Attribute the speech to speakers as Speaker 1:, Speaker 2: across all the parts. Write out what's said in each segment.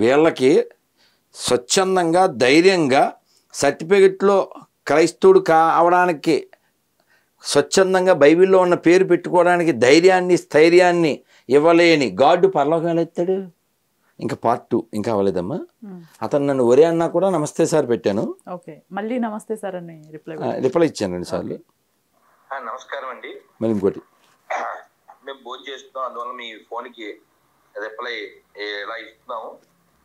Speaker 1: వీళ్ళకి స్వచ్ఛందంగా ధైర్యంగా సర్టిఫికెట్లో క్రైస్తవుడు కావడానికి స్వచ్ఛందంగా బైబిల్లో ఉన్న పేరు పెట్టుకోవడానికి ధైర్యాన్ని స్థైర్యాన్ని ఇవ్వలేని గాడ్ పరలోకం ఎత్తాడు. ఇంకా పార్ట్ 2 ఇంకా అవ్వలేదమ్మా. అతను నన్ను ఒరే అన్నా కూడా నమస్తే సార్ పెట్టాను.
Speaker 2: మళ్ళీ నమస్తే సార్ అని
Speaker 1: రిప్లై ఇచ్చాను 2 సార్లు.
Speaker 3: నమస్కారం అండి.
Speaker 1: మళ్ళీ ఇంకోటి
Speaker 3: మేము భోజనం చేస్తున్నాం, అందువల్ల మీ ఫోన్కి రిప్లై ఇలా ఇస్తున్నాము.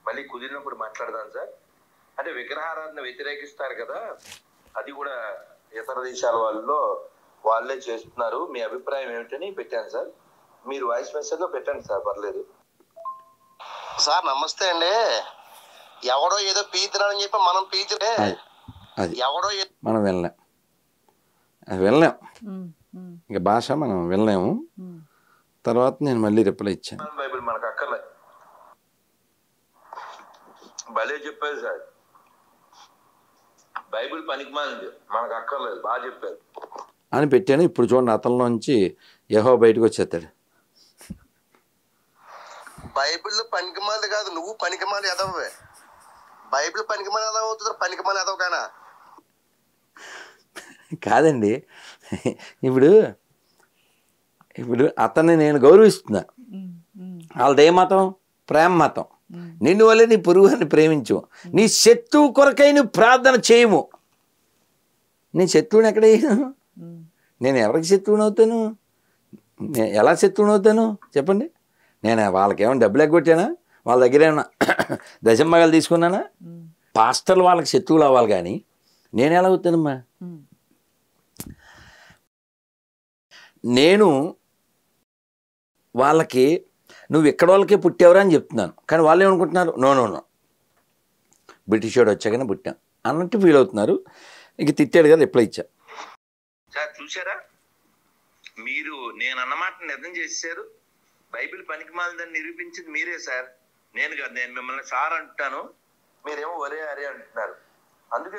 Speaker 3: మళ్ళీ కుదిరినప్పుడు మాట్లాడదాం సార్. అంటే విగ్రహారాధన వ్యతిరేకిస్తారు కదా, అది కూడా ఇతర దేశాల వాళ్ళే చేస్తున్నారు. మీ అభిప్రాయం ఏమిటని పెట్టాను సార్. మీరు వాయిస్ మెసేజ్ లో పెట్టండి సార్, పర్లేదు సార్. నమస్తే అండి. ఎవడో ఏదో పీతున్నాడని చెప్పి మనం పీచలే, ఎవడో
Speaker 1: మనం వెళ్ళలేం ఇంకా భాష మనం వెళ్ళలేము. తర్వాత నేను మళ్ళీ రిప్లై ఇచ్చాను.
Speaker 3: బైబిల్ మనకు అక్కర్లే, భలే చెప్పారు సార్. బైబిల్ పనికిమాలింది, మనకు అక్కర్లేదు, బాగా చెప్పారు
Speaker 1: అని పెట్టాను. ఇప్పుడు చూడండి, అతనిలోంచి యెహోవా బయటకు వచ్చేస్తాడు.
Speaker 3: బైబిల్ పనికిమాలిది కాదు, నువ్వు పనికిమాలి ఎదవే. బైబిల్ పనికిమాలి ఎదవ అవుతుంది, పనికిమాలి ఎదవ కానా?
Speaker 1: కాదండి, ఇప్పుడు అతన్ని నేను గౌరవిస్తున్నా. వాళ్ళది ఏ మతం? ప్రేమ మతం. నిన్ను వల్లే నీ పురుగుని ప్రేమించు, నీ శత్రువు కొరకై నువ్వు ప్రార్థన చేయము. నీ శత్రువుని ఎక్కడ నేను ఎవరికి శత్రువుని అవుతాను? ఎలా శత్రువుని అవుతాను చెప్పండి? నేను వాళ్ళకేమైనా డబ్బులు ఎగ్గొట్టానా? వాళ్ళ దగ్గర ఏమన్నా దశంభాగాలు తీసుకున్నానా? పాస్టర్లు వాళ్ళకి శత్రువులు అవ్వాలి, కానీ నేను ఎలా అవుతానమ్మా? నేను వాళ్ళకి నువ్వు ఎక్కడ వాళ్ళకే పుట్టేవరా అని చెప్తున్నాను, కానీ వాళ్ళు ఏమనుకుంటున్నారు? నో బ్రిటిష్ వాడు వచ్చాకనే పుట్టాం అన్నట్టు ఫీల్ అవుతున్నారు. ఇంక తిట్టాడు కదా, రిప్లై ఇచ్చా.
Speaker 3: సార్ చూసారా, మీరు నేను అన్నమాట నిజం చేశారు. బైబిల్ పనికిమాలిందని నిరూపించింది మీరే సార్, నేను కాదు. నేను మిమ్మల్ని సార్ అంటున్నాను, మీరేమో ఒరే అరే అంటున్నారు. అందుకే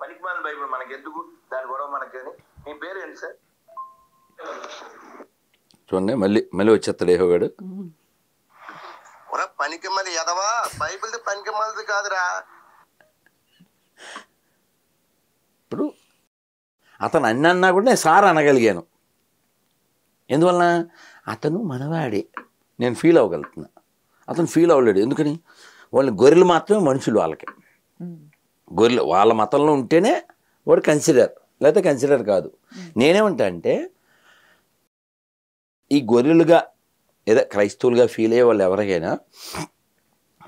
Speaker 3: పనికిమాలిన బైబిల్ మనకెందుకు, దాని గొడవ మనకని. మీ పేరు ఏంటి సార్?
Speaker 1: చూడండి, మళ్ళీ వచ్చేస్తాడు యెహోవాడు.
Speaker 3: పనికిమాలి ఎదవా, బైబిల్ పనికిమాలిది కాదురా.
Speaker 1: ఇప్పుడు అతను అన్నా కూడా నేను సార్ అనగలిగాను. ఎందువలన? అతను మనవాడే, నేను ఫీల్ అవ్వగలుగుతున్నా. అతను ఫీల్ అవ్వలేడు. ఎందుకని? వాళ్ళని గొర్రెలు మాత్రమే మనుషులు. వాళ్ళకి గొర్రెలు వాళ్ళ మతంలో ఉంటేనే వాడు కన్సిడర్, లేకపోతే కన్సిడర్ కాదు. నేనేమంటా అంటే, ఈ గొర్రెలుగా ఏదో క్రైస్తవులుగా ఫీల్ అయ్యే వాళ్ళు ఎవరికైనా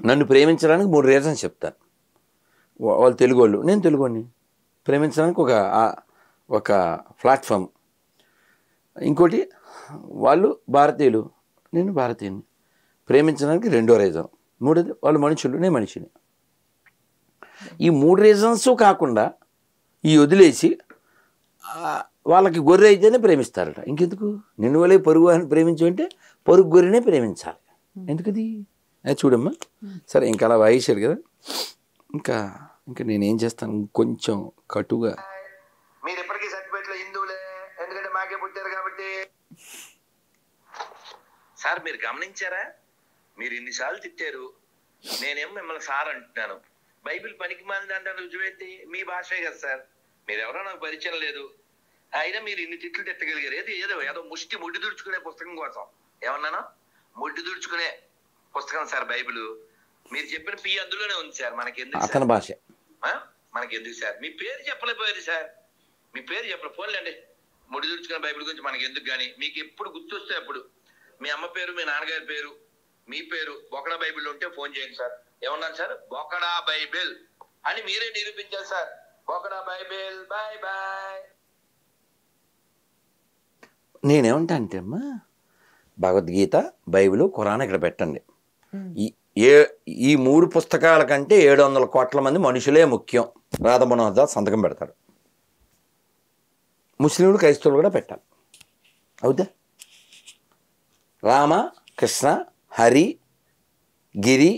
Speaker 1: నన్ను ప్రేమించడానికి 3 రీజన్స్ చెప్తాను. వాళ్ళు తెలుగు వాళ్ళు, నేను తెలుగుని ప్రేమించడానికి ఒక ప్లాట్ఫామ్. ఇంకోటి, వాళ్ళు భారతీయులు, నేను భారతీయుని ప్రేమించడానికి 2వ రీజన్. 3వది, వాళ్ళు మనుషులు, నేను మనిషిని. ఈ 3 రీజన్స్ కాకుండా ఈ వదిలేసి వాళ్ళకి గొర్రె అయితేనే ప్రేమిస్తారట. ఇంకెందుకు? నిన్ను వలే పొరుగు అని ప్రేమించమంటే పొరుగు గొర్రెనే ప్రేమించాలి. ఎందుకది? అది చూడమ్మా. సరే, ఇంకా అలా వాయిశారు కదా, ఇంకా నేనేం చేస్తాను, కొంచెం కటుగా.
Speaker 3: మీరు ఎప్పటికీ సర్టిఫికేట్లో హిందువులే, ఎందుకంటే మాకే పుట్టారు కాబట్టి. సార్ మీరు గమనించారా, మీరు ఇన్నిసార్లు తిట్టారు, నేనేమో మిమ్మల్ని సార్ అంటున్నాను. బైబిల్ పనికి మాలింది అంటారు, రుజువేంటి? మీ భాషే కదా సార్, మీరెవరో నాకు పరిచయం లేదు, అయినా మీరు ఇన్ని తిట్లు తిట్టగలిగారు. ఏదో ముడ్డి దుడుచుకునే పుస్తకం కోసం. ఏమన్నాను? ముడ్డి దుడుచుకునే పుస్తకం సార్ బైబిల్. మీరు చెప్పిన పి అందులోనే ఉంది సార్. మనకెందుకు
Speaker 1: భాష,
Speaker 3: మనకెందుకు సార్? మీ పేరు చెప్పలేకపోయారు సార్, మీ పేరు చెప్పలేదు. ఫోన్లేండి, ముడి దుడుచుకునే బైబిల్ గురించి మనకి ఎందుకు. కానీ మీకు ఎప్పుడు గుర్తొస్తే అప్పుడు మీ అమ్మ పేరు, మీ నాన్నగారి పేరు, మీ పేరు బొకడా బైబిల్ ఉంటే ఫోన్ చేయండి సార్. ఏమన్నాను సార్? బొకడా బైబిల్ అని మీరే నిరూపించారు సార్. బొకడా బైబిల్, బాయ్ బాయ్.
Speaker 1: నేనేమంటా అంటే అమ్మా, భగవద్గీత, బైబిల్, ఖురాన్ ఇక్కడ పెట్టండి. ఈ 3 పుస్తకాల కంటే 700 కోట్ల మంది మనుషులే ముఖ్యం. రాధా మనోహర్ దాస్ సంతకం పెడతాడు. ముస్లింలు, క్రైస్తవులు కూడా పెట్టాలి. అవుతా? రామ, కృష్ణ, హరి, గిరి,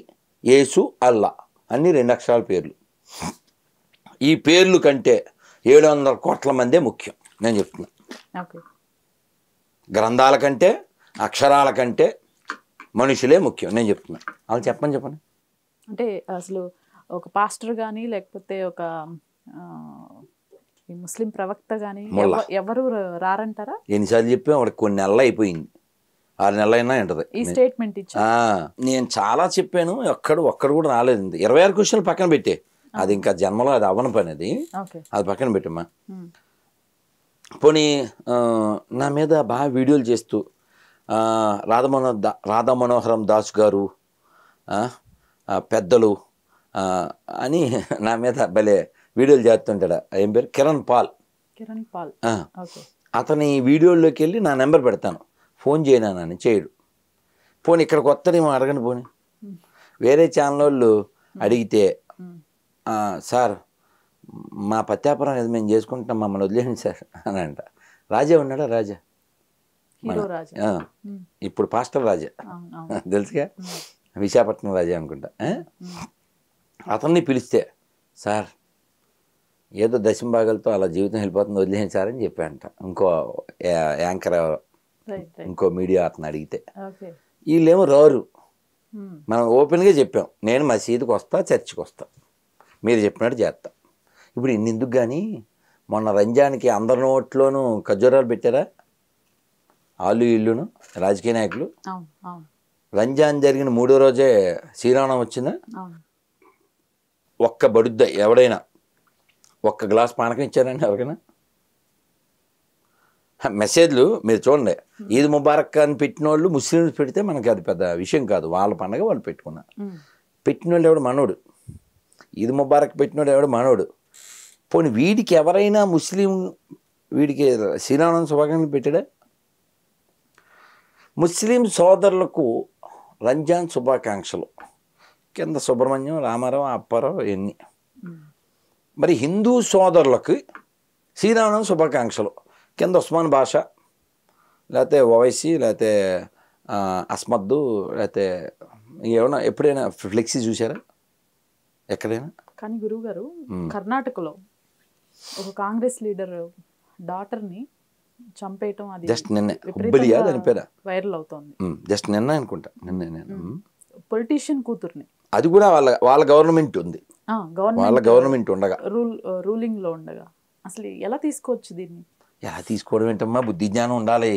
Speaker 1: యేసు, అల్లా అన్ని 2 అక్షరాల పేర్లు. ఈ పేర్లు కంటే 700 కోట్ల మందే ముఖ్యం. నేను చెప్తున్నా, గ్రంథాల కంటే, అక్షరాల కంటే మనుషులే ముఖ్యం. నేను చెప్తున్నా. వాళ్ళు చెప్పండి.
Speaker 2: అంటే అసలు ఒక పాస్టర్ కానీ లేకపోతే ఒక ఆ, ఈ ముస్లిం ప్రవక్త కానీ
Speaker 1: ముల్లా.
Speaker 2: ఎవరు రారంటారా?
Speaker 1: ఎన్నిసార్లు చెప్పాం వాడికి కొన్ని నెలలు అయిపోయింది, 6 నెలలైనా ఉంటుంది.
Speaker 2: ఈ స్టేట్మెంట్ ఇచ్చి
Speaker 1: నేను చాలా చెప్పాను, ఒక్కడు కూడా రాలేదు. 26 క్వశ్చన్లు పక్కన పెట్టే, అది ఇంకా జన్మలో అది అవ్వని పని,
Speaker 2: ఓకే.
Speaker 1: అది పక్కన పెట్టమ్మా. పోనీ నా మీద బాగా వీడియోలు చేస్తూ రాధా మనోహరం దాస్ గారు పెద్దలు అని నా మీద భలే వీడియోలు చేస్తుంటాడు. ఏం పేరు? కిరణ్ పాల్.
Speaker 2: ఓకే.
Speaker 1: అతని వీడియోల్లోకి వెళ్ళి నా నెంబర్ పెడతాను, ఫోన్ చేయనానని చేయడు. పోనీ ఇక్కడికి వస్తాడేమో అడగండి. పోనీ వేరే ఛానల్ వాళ్ళు అడిగితే సార్ మా పత్యాపురం ఏదో మేము చేసుకుంటాం, మమ్మల్ని వదిలేండి సార్ అని అంట. రాజా ఉన్నాడా? రాజా ఇప్పుడు పాస్టర్ రాజా తెలుసుగా, విశాఖపట్నం రాజా అనుకుంటా. అతన్ని పిలిస్తే సార్ ఏదో దశంభాగాలతో అలా జీవితం వెళ్ళిపోతుంది, వదిలేండి సార్ అని చెప్పాడంట. ఇంకో యాంకర్ ఇంకో మీడియా అతను అడిగితే వీళ్ళేమో రారు. మనం ఓపెన్గా చెప్పాం, నేను మసీదుకి వస్తా, చర్చికి వస్తా, మీరు చెప్పినట్టు చేస్తా. ఇప్పుడు ఇన్నెందుకు కానీ మొన్న రంజాన్కి అందరి నోట్లోనూ ఖర్జూరాలు పెట్టారా వాళ్ళు ఇల్లును రాజకీయ నాయకులు. రంజాన్ జరిగిన 3వ రోజే శ్రీరామం వచ్చిందా? ఒక్క బడుద్ద ఎవడైనా ఒక్క గ్లాస్ పానకం ఇచ్చారండి ఎవరికైనా? మెసేజ్లు మీరు చూడండి, ఈద్ ముబారక్ అని పెట్టిన వాళ్ళు ముస్లింస్ పెడితే మనకి అది పెద్ద విషయం కాదు, వాళ్ళ పండగ వాళ్ళు పెట్టుకున్నారు. పెట్టిన వాళ్ళు ఎవడు మనోడు, ఈద్ ముబారక్ పెట్టినోడు ఎవడు మనోడు. పోనీ వీడికి ఎవరైనా ముస్లిం వీడికి శ్రీరామనవమి శుభాకాంక్షలు పెట్టాడా? ముస్లిం సోదరులకు రంజాన్ శుభాకాంక్షలు కింద సుబ్రహ్మణ్యం, రామారావు, అప్పారావు ఎన్ని. మరి హిందూ సోదరులకు శ్రీరామనవమి శుభాకాంక్షలు కింద ఉస్మాన్ బాషా, లేకపోతే ఓవైసీ, లేకపోతే అస్మద్దు, లేకపోతే ఏమన్నా ఎప్పుడైనా ఫ్లెక్సీ చూసారా ఎక్కడైనా?
Speaker 2: కానీ గురువు గారు, కర్ణాటకలో ఒక కాంగ్రెస్ లీడర్ డాటర్ని చంపేయటం అది
Speaker 1: జస్ట్ నిన్నే హుబ్బలియా దాని పేరు
Speaker 2: వైరల్ అవుతోంది.
Speaker 1: జస్ట్ నిన్న అనుకుంటా, నిన్న
Speaker 2: పొలిటీషియన్ కూతుర్ని.
Speaker 1: అది కూడా వాళ్ళ గవర్నమెంట్ ఉంది, వాళ్ళ గవర్నమెంట్ ఉండగా
Speaker 2: రూలింగ్ లో ఉండగా అసలు ఎలా తీసుకోవచ్చు దీన్ని?
Speaker 1: ఎలా తీసుకోవడం ఏంటమ్మా, బుద్ధి జ్ఞానం ఉండాలి.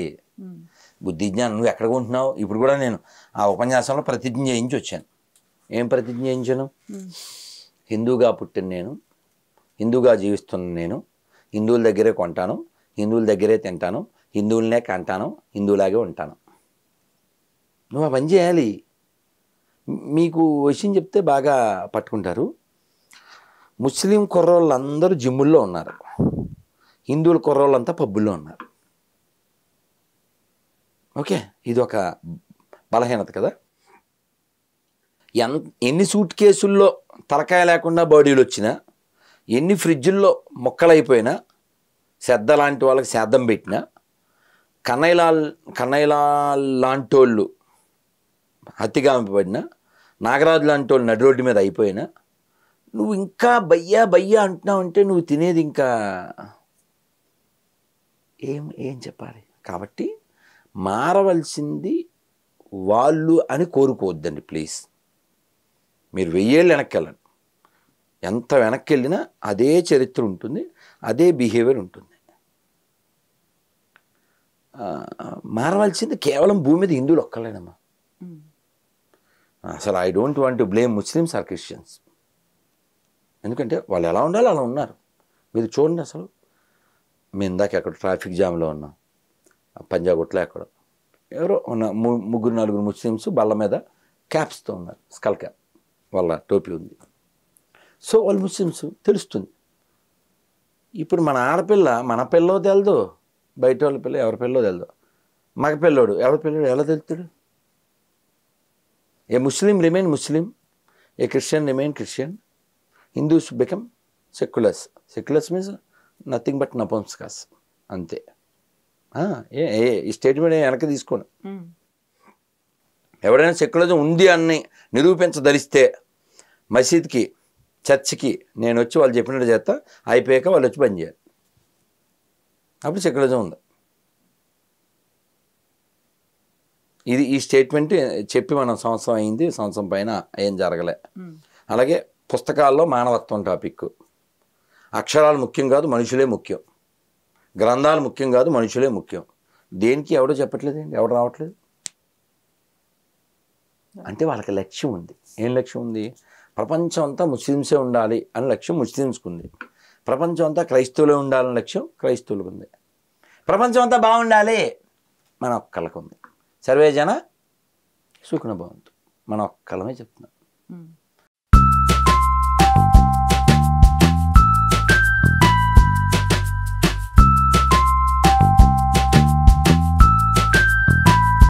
Speaker 1: బుద్ధి జ్ఞానం నువ్వు ఎక్కడ ఉంటున్నావు? ఇప్పుడు కూడా నేను ఆ ఉపన్యాసంలో ప్రతిజ్ఞ చేయించి వచ్చాను. ఏం ప్రతిజ్ఞ చేయించాను? హిందూగా పుట్టిన నేను, హిందూగా జీవిస్తున్న నేను, హిందువుల దగ్గరే కొంటాను, హిందువుల దగ్గరే తింటాను, హిందువులనే కంటాను, హిందువులాగే ఉంటాను. నువ్వు ఆ పని చేయాలి. మీకు విషయం చెప్తే బాగా పట్టుకుంటారు. ముస్లిం కుర్రోళ్ళందరూ జిమ్ముల్లో ఉన్నారు, హిందువుల కుర్రోళ్ళంతా పబ్బుల్లో ఉన్నారు. ఓకే, ఇది ఒక బలహీనత కదా. ఎన్ని సూట్ కేసుల్లో తలకాయ లేకుండా బాడీలు వచ్చినా, ఎన్ని ఫ్రిడ్జుల్లో మొక్కలైపోయినా, శ్రద్ధ లాంటి వాళ్ళకి శ్రాద్ధం పెట్టినా, కన్నయ్యలాల్ లాంటి వాళ్ళు హత్యగాంపబడినా, నాగరాజు లాంటి వాళ్ళు నడి రోడ్డు మీద అయిపోయినా, నువ్వు ఇంకా బయ్యా అంటున్నావు అంటే నువ్వు తినేది ఇంకా ఏం చెప్పాలి? కాబట్టి మారవలసింది వాళ్ళు అని కోరుకోవద్దండి ప్లీజ్. మీరు 1000 ఏళ్ళు వెనక్కి వెళ్ళండి, ఎంత వెనక్కి వెళ్ళినా అదే చరిత్ర ఉంటుంది, అదే బిహేవియర్ ఉంటుంది. మారవలసింది కేవలం భూమి మీద హిందువులు ఒక్కలేనమ్మా. అసలు I don't want to blame Muslims or Christians, ఎందుకంటే వాళ్ళు ఎలా ఉండాలో అలా ఉన్నారు. మీరు చూడండి, అసలు మేము ఇందాక ఎక్కడ ట్రాఫిక్ జామ్లో ఉన్నాం, పంజాగుట్లో ఎక్కడ ఎవరో ఉన్న 3-4 ముస్లిమ్స్ బల్ల మీద క్యాప్స్తో ఉన్నారు, స్కల్ క్యాప్, వాళ్ళ టోపీ ఉంది. సో వాళ్ళు ముస్లిమ్స్ తెలుస్తుంది. ఇప్పుడు మన ఆడపిల్ల మన పిల్లో తెలదు, బయట వాళ్ళ పిల్ల ఎవరి పిల్లో తెలదు, మగ పిల్లోడు ఎవరి పిల్లోడు ఎలా తెలుస్తాడు? A Muslim remain Muslim, a Christian remain Christian, Hindus become seculars. Seculars means nothing but నపుంసకాస్, అంతే. ఈ స్టేట్మెంట్ వెనక్కి తీసుకోండి. ఎవడైనా సెక్యులరిజం ఉంది అని నిరూపించదలిస్తే మసీద్కి, చర్చికి నేను వచ్చి వాళ్ళు చెప్పినట్టు చేస్తా, అయిపోయాక వాళ్ళు వచ్చి బంద్ చేయాలి, అప్పుడు సెక్యులరిజం ఉంది. ఇది ఈ స్టేట్మెంట్ చెప్పి మనం సంవత్సరం అయింది, సంవత్సరం పైన ఏం జరగలే. అలాగే పుస్తకాల్లో మానవత్వం టాపిక్, అక్షరాలు ముఖ్యం కాదు మనుషులే ముఖ్యం, గ్రంథాలు ముఖ్యం కాదు మనుషులే ముఖ్యం. దేనికి ఎవడో చెప్పట్లేదండి, ఎవడు రావట్లేదు. అంటే వాళ్ళకి లక్ష్యం ఉంది. ఏం లక్ష్యం ఉంది? ప్రపంచం అంతా ముస్లిమ్సే ఉండాలి అని లక్ష్యం ముస్లిమ్స్కి ఉంది. ప్రపంచం అంతా క్రైస్తవులే ఉండాలని లక్ష్యం క్రైస్తవులకు ఉంది. ప్రపంచం అంతా బాగుండాలి మన ఒక్కళ్ళకు ఉంది. సర్వే జన సుఖినో భవంతు మన ఒక్కళ్ళమే చెప్తున్నాం.